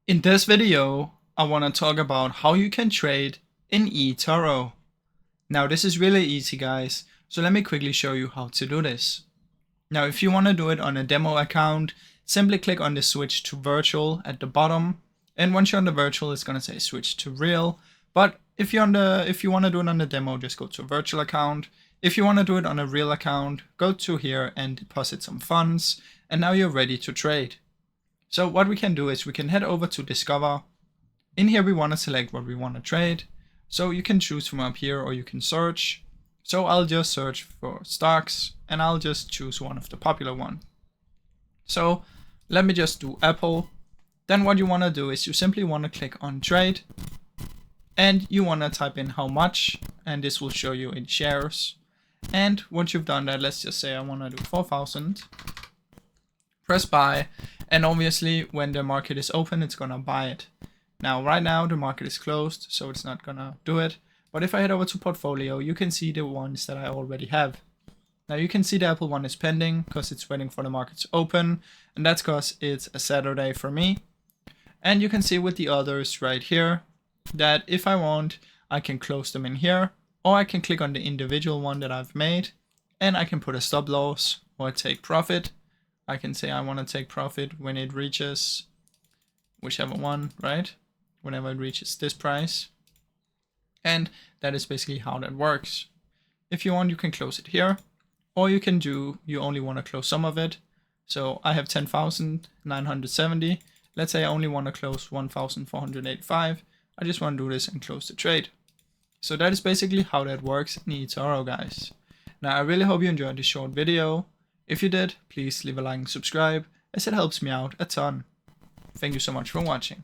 In this video, I want to talk about how you can trade in eToro. Now this is really easy guys, so let me quickly show you how to do this. Now if you want to do it on a demo account, simply click on the switch to virtual at the bottom, and once you're on the virtual it's going to say switch to real, but if you want to do it on the demo, just go to a virtual account. If you want to do it on a real account, go to here and deposit some funds, and now you're ready to trade. So what we can do is we can head over to Discover. In here we want to select what we want to trade. So you can choose from up here or you can search. So I'll just search for stocks and I'll just choose one of the popular one. So let me just do Apple. Then what you want to do is you simply want to click on trade and you want to type in how much, and this will show you in shares. And once you've done that, let's just say I want to do 4,000. Press buy, and obviously when the market is open it's gonna buy it. Now right now the market is closed, so it's not gonna do it, but if I head over to portfolio you can see the ones that I already have. Now you can see the Apple one is pending because it's waiting for the market to open, and that's because it's a Saturday for me. And you can see with the others right here that if I want I can close them in here, or I can click on the individual one that I've made and I can put a stop loss or take profit. I can say I want to take profit when it reaches whichever one, right? Whenever it reaches this price. And that is basically how that works. If you want, you can close it here, or you can do, you only want to close some of it. So I have 10,970. Let's say I only want to close 1,485. I just want to do this and close the trade. So that is basically how that works in eToro, guys. Now I really hope you enjoyed this short video. If you did, please leave a like and subscribe, as it helps me out a ton. Thank you so much for watching.